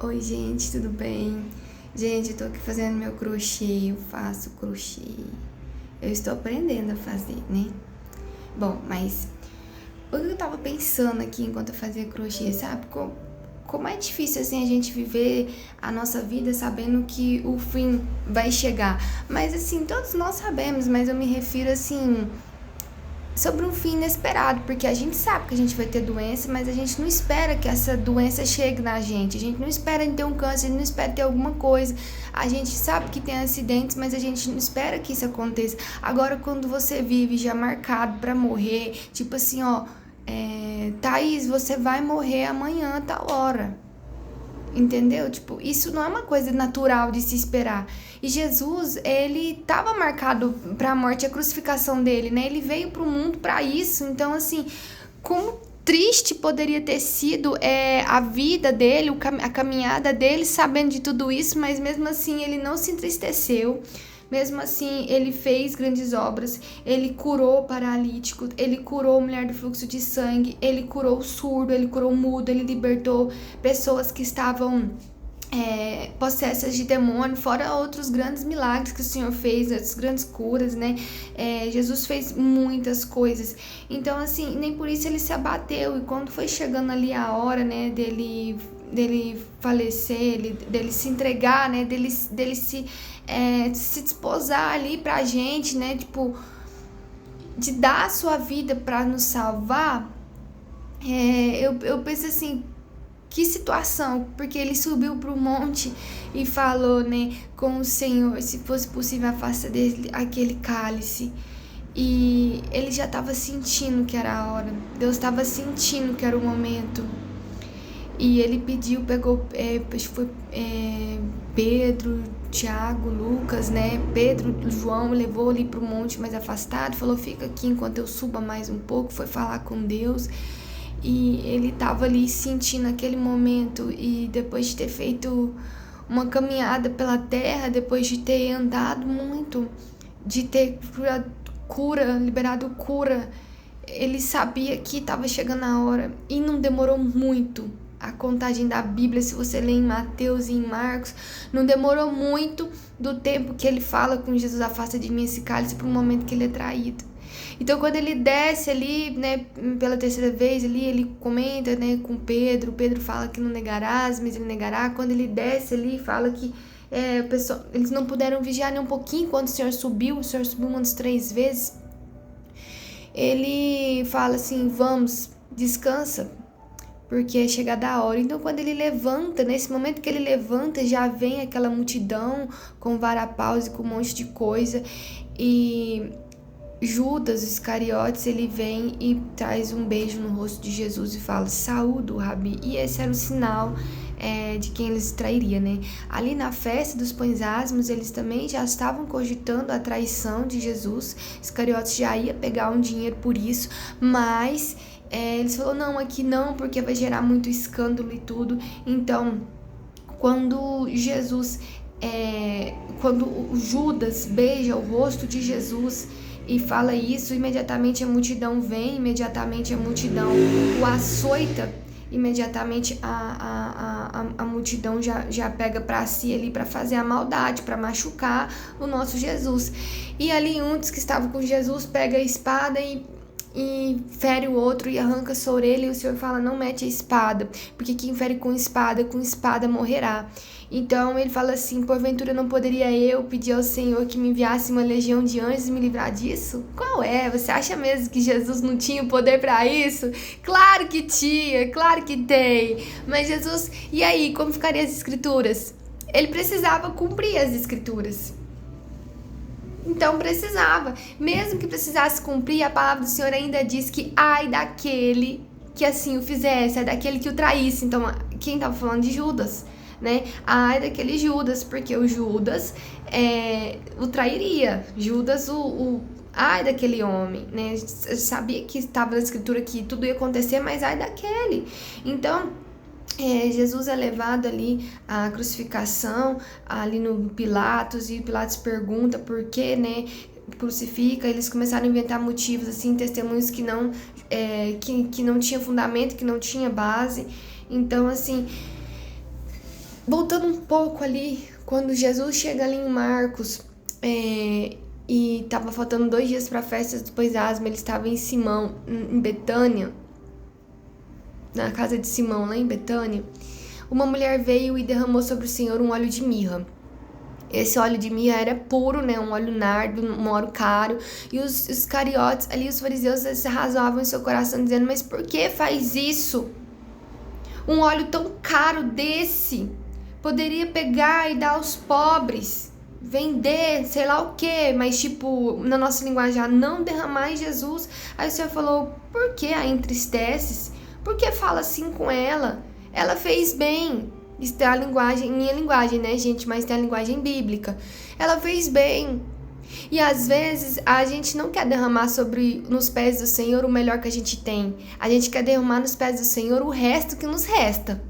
Oi, gente, tudo bem? Gente, eu tô aqui fazendo meu crochê, eu faço crochê. Eu estou aprendendo a fazer, né? Bom, mas o que eu tava pensando aqui enquanto eu fazia crochê, sabe? Como é difícil, assim, a gente viver a nossa vida sabendo que o fim vai chegar. Mas, assim, todos nós sabemos, mas eu me refiro, assim, sobre um fim inesperado, porque a gente sabe que a gente vai ter doença, mas a gente não espera que essa doença chegue na gente. A gente não espera ter um câncer, a gente não espera ter alguma coisa. A gente sabe que tem acidentes, mas a gente não espera que isso aconteça. Agora, quando você vive já marcado pra morrer, tipo assim, ó, Thaís, você vai morrer amanhã, tal hora. Entendeu? Tipo, isso não é uma coisa natural de se esperar. E Jesus, ele estava marcado para a morte, a crucificação dele, né? Ele veio para o mundo para isso. Então, assim, como triste poderia ter sido a vida dele, a caminhada dele, sabendo de tudo isso, mas mesmo assim ele não se entristeceu. Mesmo assim, ele fez grandes obras, ele curou o paralítico, ele curou a mulher do fluxo de sangue, ele curou o surdo, ele curou o mudo, ele libertou pessoas que estavam possessas de demônio, fora outros grandes milagres que o Senhor fez, outras grandes curas, né? Jesus fez muitas coisas. Então, assim, nem por isso ele se abateu. E quando foi chegando ali a hora, né, dele falecer, dele se entregar, né, dele se desposar ali pra gente, né, tipo, de dar a sua vida pra nos salvar, eu penso assim, que situação, porque ele subiu para o monte e falou, né, com o Senhor, se fosse possível, afasta dele aquele cálice. E ele já estava sentindo que era a hora, Deus estava sentindo que era o momento. E ele pediu, pegou, acho que foi Pedro, Tiago, Lucas, né? Pedro, João, levou ali para o monte mais afastado, falou: fica aqui enquanto eu suba mais um pouco. Foi falar com Deus. E ele estava ali sentindo aquele momento. E depois de ter feito uma caminhada pela terra, depois de ter andado muito, de ter liberado cura, ele sabia que estava chegando a hora. E não demorou muito. A contagem da Bíblia, se você ler em Mateus e em Marcos, não demorou muito do tempo que ele fala com Jesus: afasta de mim esse cálice, para o momento que ele é traído. Então, quando ele desce ali, né, pela terceira vez ali, ele comenta, né, com Pedro. Pedro fala que não negarás, mas ele negará. Quando ele desce ali, fala que eles não puderam vigiar nem um pouquinho quando o Senhor subiu umas 3 vezes. Ele fala assim: vamos, descansa, porque é chegada a hora. Então, quando ele levanta, nesse momento que ele levanta, já vem aquela multidão com vara-paus e com um monte de coisa. E Judas Iscariotes, ele vem e traz um beijo no rosto de Jesus e fala: saúde, Rabi. E esse era o sinal de quem eles trairia, né? Ali na festa dos pães asmos, eles também já estavam cogitando a traição de Jesus. Iscariotes já ia pegar um dinheiro por isso, mas eles falaram: não, aqui não, porque vai gerar muito escândalo e tudo. Então, quando quando Judas beija o rosto de Jesus e fala isso, imediatamente a multidão vem, imediatamente a multidão o açoita, imediatamente a multidão já pega para si ali para fazer a maldade, para machucar o nosso Jesus. E ali um dos que estava com Jesus pega a espada e fere o outro e arranca sua orelha, e o Senhor fala: não mete a espada, porque quem fere com espada morrerá. Então ele fala assim: porventura não poderia eu pedir ao Senhor que me enviasse uma legião de anjos e me livrar disso? Qual é? Você acha mesmo que Jesus não tinha poder para isso? Claro que tinha, claro que tem. Mas Jesus, e aí, como ficariam as escrituras? Ele precisava cumprir as escrituras. Então precisava, mesmo que precisasse cumprir, a palavra do Senhor ainda diz que ai daquele que assim o fizesse, ai daquele que o traísse. Então, quem estava falando de Judas, né? Ai daquele Judas, porque o Judas o trairia. Judas, ai daquele homem, né? Eu sabia que estava na escritura que tudo ia acontecer, mas ai daquele. Então, Jesus é levado ali à crucificação, ali no Pilatos, e Pilatos pergunta por que, né, crucifica. Eles começaram a inventar motivos, assim, testemunhos que não tinha fundamento, que não tinha base. Então, assim, voltando um pouco ali, quando Jesus chega ali em Marcos, e tava faltando 2 dias para a festa do Pães Asmos, ele estava em Simão, em Betânia, na casa de Simão, lá em Betânia. Uma mulher veio e derramou sobre o Senhor um óleo de mirra. Esse óleo de mirra era puro, né? Um óleo nardo, um óleo caro. E os cariotes ali, os fariseus, eles se arrasavam em seu coração, dizendo: mas por que faz isso? Um óleo tão caro desse poderia pegar e dar aos pobres, vender, sei lá o que, mas tipo, na nossa linguagem, não derramar em Jesus. Aí o Senhor falou: por que a entristeces? Por que fala assim com ela? Ela fez bem. Isso é a linguagem, minha linguagem, né, gente? Mas tem a linguagem bíblica. Ela fez bem. E às vezes a gente não quer derramar nos pés do Senhor o melhor que a gente tem. A gente quer derramar nos pés do Senhor o resto que nos resta.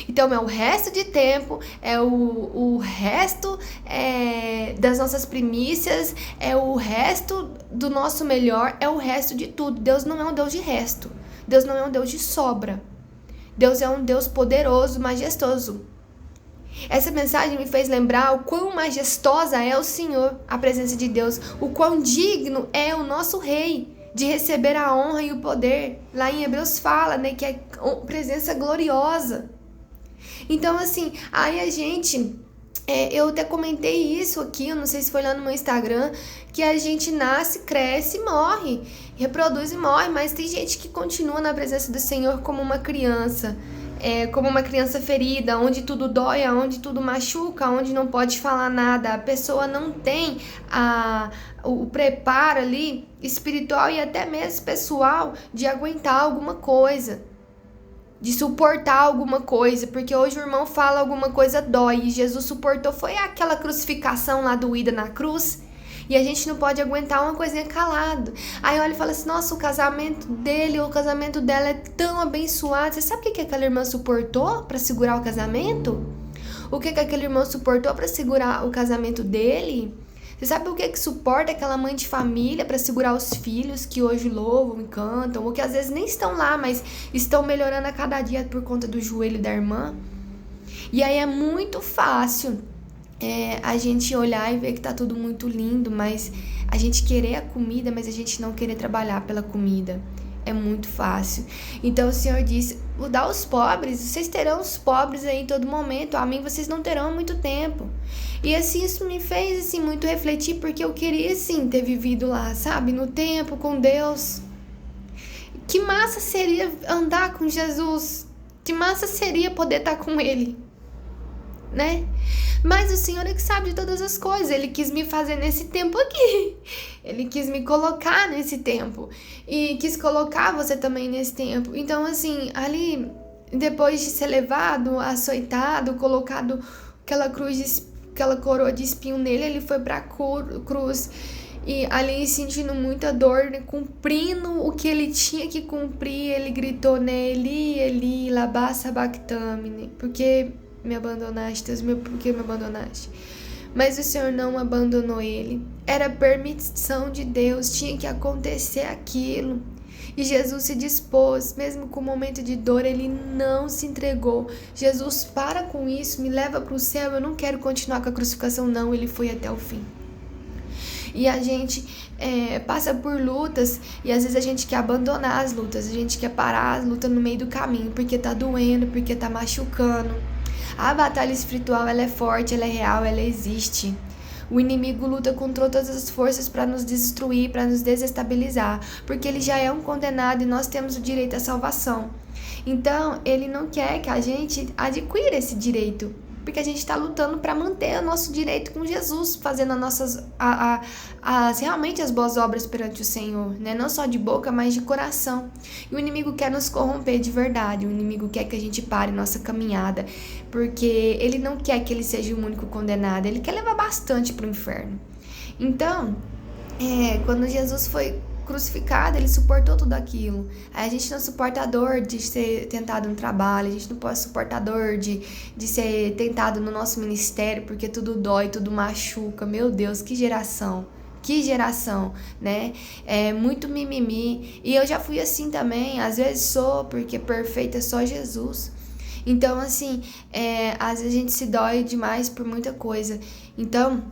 Então é o resto de tempo, é o resto das nossas primícias, é o resto do nosso melhor, é o resto de tudo. Deus não é um Deus de resto. Deus não é um Deus de sobra. Deus é um Deus poderoso, majestoso. Essa mensagem me fez lembrar o quão majestosa é o Senhor, a presença de Deus, o quão digno é o nosso Rei de receber a honra e o poder. Lá em Hebreus fala, né, que é presença gloriosa. Então, assim, aí a gente... eu até comentei isso aqui, eu não sei se foi lá no meu Instagram, que a gente nasce, cresce e morre, reproduz e morre, mas tem gente que continua na presença do Senhor como uma criança, como uma criança ferida, onde tudo dói, onde tudo machuca, onde não pode falar nada. A pessoa não tem o preparo ali espiritual e até mesmo pessoal de aguentar alguma coisa, de suportar alguma coisa, porque hoje o irmão fala alguma coisa dói, e Jesus suportou, foi aquela crucificação lá doída na cruz, e a gente não pode aguentar uma coisinha calado. Aí olha e fala assim: nossa, o casamento dele ou o casamento dela é tão abençoado. Você sabe o que aquela irmã suportou para segurar o casamento? O que aquele irmão suportou para segurar o casamento dele? Você sabe o que suporta aquela mãe de família para segurar os filhos que hoje louvam e cantam, ou que às vezes nem estão lá, mas estão melhorando a cada dia por conta do joelho da irmã? E aí é muito fácil a gente olhar e ver que tá tudo muito lindo, mas a gente querer a comida, mas a gente não querer trabalhar pela comida. É muito fácil. Então o Senhor disse: vou dar aos pobres, vocês terão os pobres aí em todo momento, a mim vocês não terão muito tempo. E assim, isso me fez assim muito refletir, porque eu queria assim ter vivido lá, sabe, no tempo com Deus. Que massa seria andar com Jesus, que massa seria poder estar com Ele, né? Mas o Senhor é que sabe de todas as coisas. Ele quis me fazer nesse tempo aqui. Ele quis me colocar nesse tempo. E quis colocar você também nesse tempo. Então, assim, ali, depois de ser levado, açoitado, colocado aquela coroa de espinho nele, ele foi pra cruz. E ali, sentindo muita dor, né, cumprindo o que ele tinha que cumprir, ele gritou, né: Eli, Eli, lama sabachthani, né? Porque me abandonaste, Deus meu, por que me abandonaste? Mas o Senhor não abandonou ele. Era permissão de Deus, tinha que acontecer aquilo. E Jesus se dispôs, mesmo com o momento de dor, ele não se entregou. Jesus, para com isso, me leva para o céu, eu não quero continuar com a crucificação, não. Ele foi até o fim. E a gente passa por lutas, e às vezes a gente quer abandonar as lutas, a gente quer parar as lutas no meio do caminho, porque tá doendo, porque tá machucando. A batalha espiritual, ela é forte, ela é real, ela existe. O inimigo luta contra todas as forças para nos destruir, para nos desestabilizar, porque ele já é um condenado e nós temos o direito à salvação. Então, ele não quer que a gente adquira esse direito, porque a gente está lutando para manter o nosso direito com Jesus, fazendo realmente as boas obras perante o Senhor, né? Não só de boca, mas de coração. E o inimigo quer nos corromper de verdade, o inimigo quer que a gente pare nossa caminhada, porque ele não quer que ele seja o único condenado, ele quer levar bastante para o inferno. Então, quando Jesus foi crucificado, ele suportou tudo aquilo. A gente não suporta a dor de ser tentado no trabalho, a gente não pode suportar a dor de ser tentado no nosso ministério, porque tudo dói, tudo machuca. Meu Deus, que geração, né? É muito mimimi. E eu já fui assim também, às vezes sou, porque perfeito é só Jesus. Então, assim, às vezes a gente se dói demais por muita coisa. Então,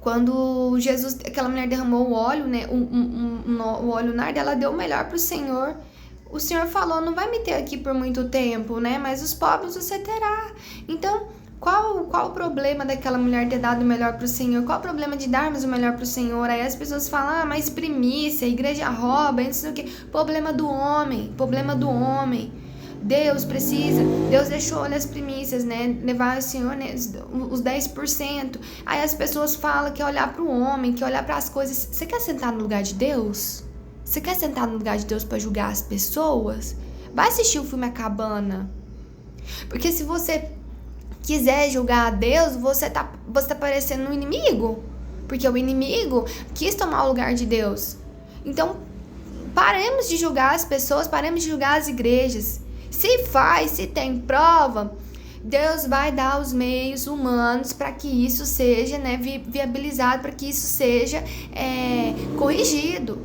quando Jesus, aquela mulher derramou o óleo, né, o óleo nardo, ela deu o melhor pro Senhor. O Senhor falou, não vai me ter aqui por muito tempo, né, mas os pobres você terá. Então, qual o problema daquela mulher ter dado o melhor pro Senhor? Qual o problema de darmos o melhor pro Senhor? Aí as pessoas falam, mas primícia, a igreja rouba, não sei o quê. Problema do homem. Deus deixou as primícias, né? Levar o Senhor, né? Os 10%. Aí as pessoas falam que é olhar pro homem, que é olhar para as coisas. Você quer sentar no lugar de Deus? Você quer sentar no lugar de Deus para julgar as pessoas? Vai assistir o filme A Cabana. Porque se você quiser julgar a Deus, você tá parecendo um inimigo. Porque o inimigo quis tomar o lugar de Deus. Então, paremos de julgar as pessoas, paremos de julgar as igrejas. Se tem prova, Deus vai dar os meios humanos para que isso seja, né, viabilizado, para que isso seja corrigido.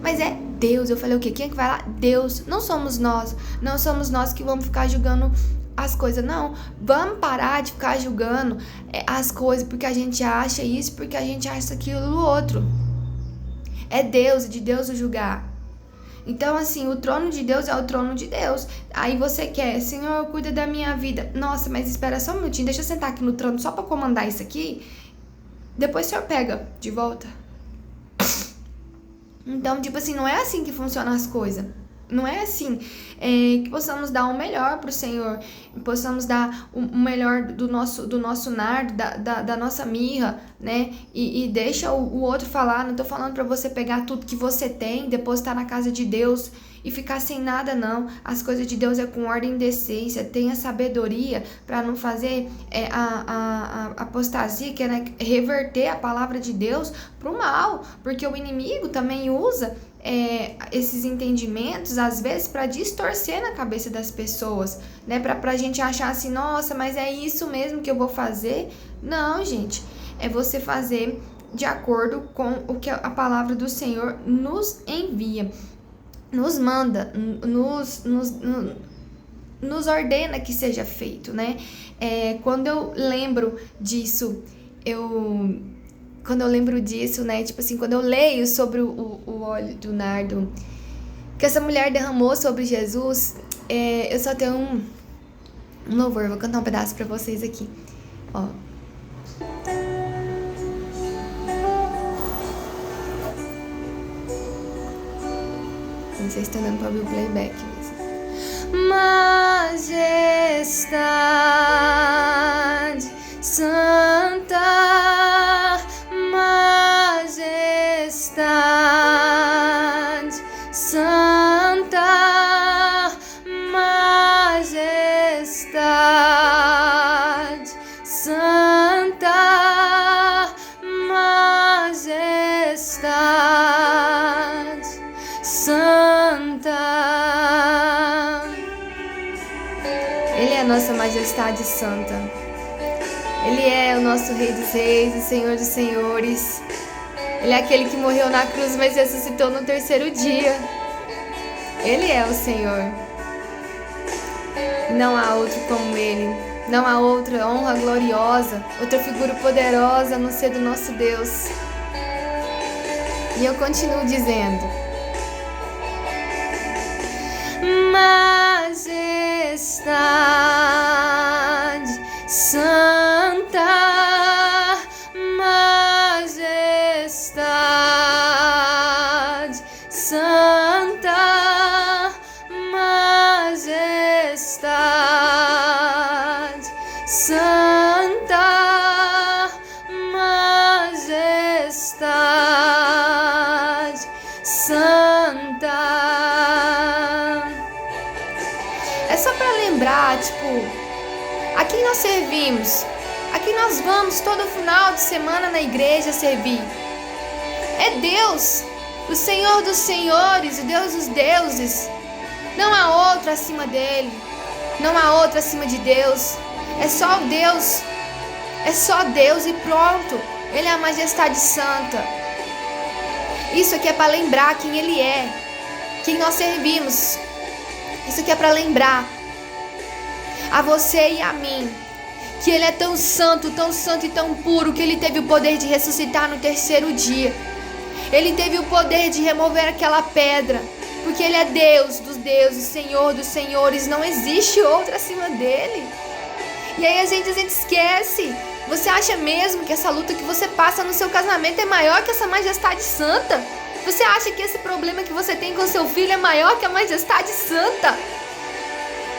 Mas é Deus. Eu falei o quê? Quem é que vai lá? Deus. Não somos nós. Não somos nós que vamos ficar julgando as coisas, não. Vamos parar de ficar julgando as coisas porque a gente acha isso, porque a gente acha aquilo outro. É Deus, de Deus o julgar. Então, assim, o trono de Deus é o trono de Deus. Aí você quer, Senhor, cuida da minha vida. Nossa, mas espera só um minutinho, deixa eu sentar aqui no trono só pra comandar isso aqui. Depois o Senhor pega de volta. Então, tipo assim, não é assim que funcionam as coisas. Não é assim. Que possamos dar o melhor pro Senhor, possamos dar o melhor do nosso nardo, da nossa mirra, né? E deixa o outro falar. Não tô falando pra você pegar tudo que você tem, depositar na casa de Deus e ficar sem nada, não. As coisas de Deus é com ordem e decência. Tenha sabedoria para não fazer a apostasia, que é, né, reverter a palavra de Deus pro mal, porque o inimigo também usa esses entendimentos, às vezes, para distorcer na cabeça das pessoas, né? Pra gente achar assim, nossa, mas é isso mesmo que eu vou fazer? Não, gente, é você fazer de acordo com o que a palavra do Senhor nos envia, nos manda, nos ordena que seja feito, né? Quando eu lembro disso, né, tipo assim, quando eu leio sobre o óleo do nardo que essa mulher derramou sobre Jesus, eu só tenho um louvor, vou cantar um pedaço pra vocês aqui, ó. Não sei se estão dando pra ouvir o playback, Majestade Santa, Majestade Santa, Majestade Santa, Majestade Santa. Ele é a nossa Majestade Santa. Ele é o nosso Rei dos Reis, o Senhor dos Senhores. Ele é aquele que morreu na cruz, mas ressuscitou no terceiro dia. Ele é o Senhor. Não há outro como Ele. Não há outra honra gloriosa, outra figura poderosa a não ser do nosso Deus. E eu continuo dizendo: Majestade Santa, Majestade Santa, Majestade Santa, Majestade Santa. É só pra lembrar, tipo, a quem nós servimos, a quem nós vamos todo final de semana na igreja servir. É Deus, o Senhor dos Senhores, o Deus dos deuses. Não há outro acima dele, não há outro acima de Deus. É só Deus, é só Deus e pronto. Ele é a Majestade Santa. Isso aqui é para lembrar quem Ele é, quem nós servimos. Isso aqui é para lembrar. a você e a mim, que Ele é tão santo e tão puro, que Ele teve o poder de ressuscitar no terceiro dia. Ele teve o poder de remover aquela pedra, porque Ele é Deus dos deuses, Senhor dos senhores, não existe outro acima dEle. E aí a gente esquece. Você acha mesmo que essa luta que você passa no seu casamento é maior que essa majestade santa? Você acha que esse problema que você tem com seu filho é maior que a majestade santa?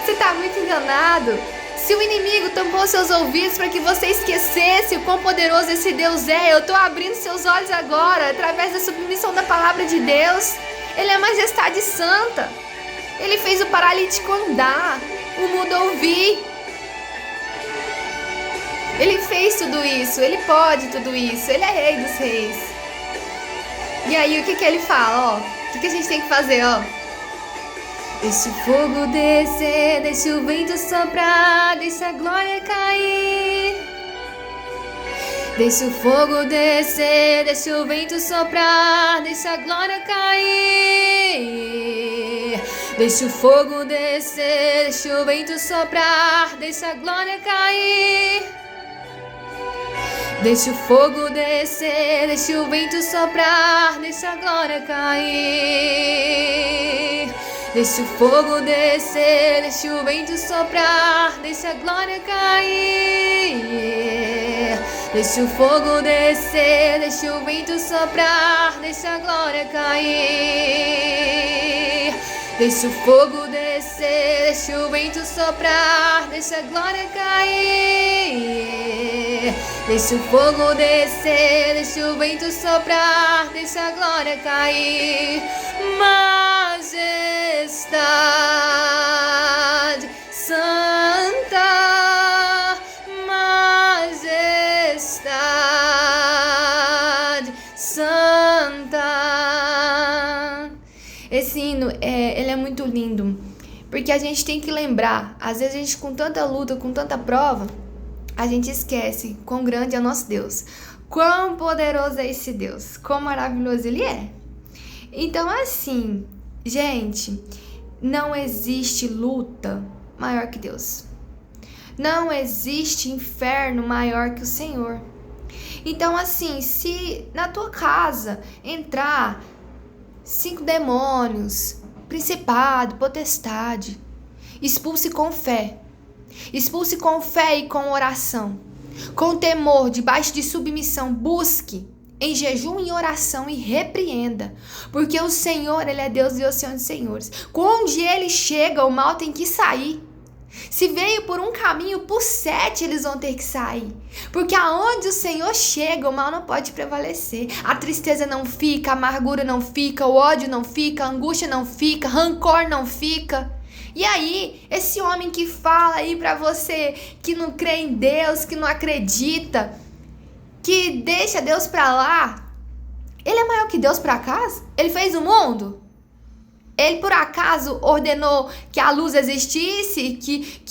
Você está muito enganado. Se o inimigo tampou seus ouvidos para que você esquecesse o quão poderoso esse Deus é, eu estou abrindo seus olhos agora, através da submissão da palavra de Deus. Ele é a majestade santa. Ele fez o paralítico andar, o mudo ouvir. Ele fez tudo isso, Ele pode tudo isso, Ele é Rei dos Reis. E aí o que Ele fala, ó? O que a gente tem que fazer, ó? Deixa o fogo descer, deixa o vento soprar, deixa a glória cair. Deixa o fogo descer, deixa o vento soprar, deixa a glória cair. Deixa o fogo descer, deixa o vento soprar, deixa a glória cair. Deixa o fogo descer, deixa o vento soprar, deixa a glória cair. Deixa o fogo descer, deixa o vento soprar, deixa a glória cair. Deixa o fogo descer, deixa o vento soprar, deixa a glória cair. Deixa o fogo descer, deixa o vento soprar, deixa a glória cair. Deixa o fogo descer, deixa o vento soprar, deixa a glória cair. Majestade santa, majestade santa. Esse hino, ele é muito lindo, porque a gente tem que lembrar, às vezes a gente com tanta luta, com tanta prova, a gente esquece quão grande é o nosso Deus, quão poderoso é esse Deus, quão maravilhoso Ele é. Então assim, gente, não existe luta maior que Deus. Não existe inferno maior que o Senhor. Então assim, se na tua casa entrar 5 demônios, principado, potestade, expulse com fé. Expulse com fé e com oração. Com temor, debaixo de submissão, busque em jejum e oração e repreenda. Porque o Senhor, Ele é Deus e o Senhor dos senhores. Onde Ele chega, o mal tem que sair. Se veio por um caminho, por 7 eles vão ter que sair. Porque aonde o Senhor chega, o mal não pode prevalecer. A tristeza não fica, a amargura não fica, o ódio não fica, a angústia não fica, rancor não fica. E aí, esse homem que fala aí pra você que não crê em Deus, que não acredita, que deixa Deus pra lá, ele é maior que Deus por acaso? Ele fez o mundo? Ele por acaso ordenou que a luz existisse, que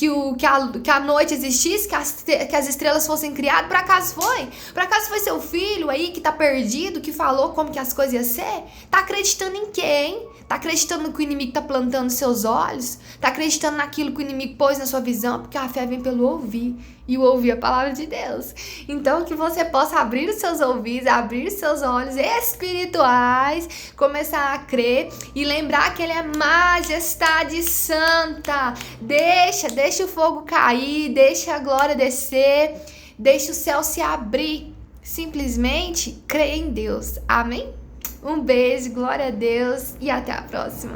a noite existisse, que as estrelas fossem criadas? Por acaso foi? Por acaso foi seu filho aí que tá perdido, que falou como que as coisas iam ser? Tá acreditando em quê, hein? Tá acreditando no que o inimigo tá plantando nos seus olhos? Tá acreditando naquilo que o inimigo pôs na sua visão? Porque a fé vem pelo ouvir. E o ouvir a palavra de Deus. Então que você possa abrir os seus ouvidos, abrir os seus olhos espirituais, começar a crer e lembrar que Ele é majestade santa. Deixa o fogo cair, deixa a glória descer, deixa o céu se abrir. Simplesmente creia em Deus. Amém? Um beijo, glória a Deus e até a próxima.